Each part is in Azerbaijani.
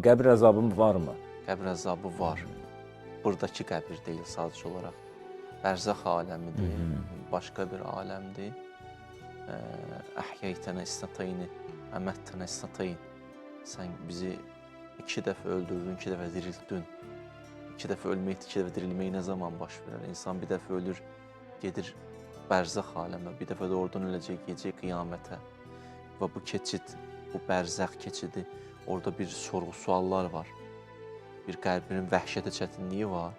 Qəbir əzabı varmı? Qəbir əzabı var. Buradakı qəbir deyil sadəcə olaraq. Bərzəx aləmidir, başqa bir aləmdir. Əhyəytənə isnətayni, əməttənə isnətayn. Sən bizi 2 dəfə öldürdün, 2 dəfə dirildin. 2 dəfə ölmək, 2 dəfə dirilmək nə zaman baş verər? İnsan bir dəfə ölür, gedir bərzəx aləmə, bir dəfə də oradan öləcək, gedəcək qiyamətə. Və bu keçid, bu bərzəx keçidi, orada bir sorğu-suallar var. Bir qəbrin vəhşəti, çətinliyi var.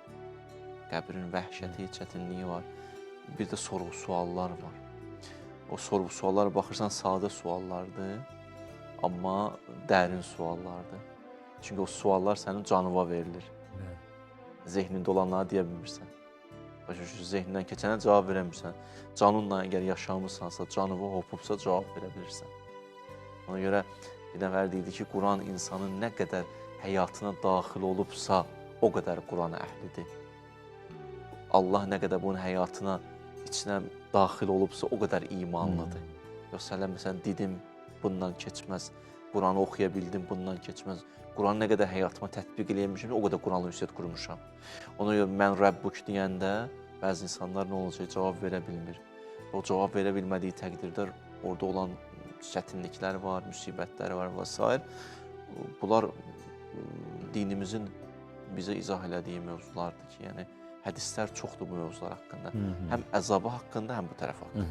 Qəbrin vəhşəti, çətinliyi var. Bir də sorğu-suallar var. O sorğu-suallara baxırsan, sadə suallardır, amma dərin suallardır. Çünki o suallar sənin canıva verilir. Zehnində olanları deyə bilmirsən. Başa düşürsən, zehnindən keçənə cavab verə bilmirsən. Canınla əgər yaşamırsansa, canıva hopubsa cavab verə bilirsən. Ona görə bir nəfər deyildi ki, Quran insanın nə qədər həyatına daxil olubsa, o qədər Quran əhlidir. Allah nə qədər bunun həyatına, içinə daxil olubsa, o qədər imanlıdır. Yoxsa hələ məsələn, dedim, bundan keçməz. Quranı oxuya bildim, bundan keçməz. Quranı nə qədər həyatıma tətbiq eləmişəm, o qədər Quranla ünsiyyət qurmuşam. Ona görə mən Rəbbuk deyəndə bəzi insanlar nə olacaq, cavab verə bilmir. O cavab verə bilmədiyi təqdirdə orada olan çətinliklər var, müsibətlər var və s. Bunlar dinimizin bizə izah elədiyi mövzulardır ki, yəni hədislər çoxdur bu mövzular haqqında. Həm əzabı haqqında, həm bu tərəf haqqında.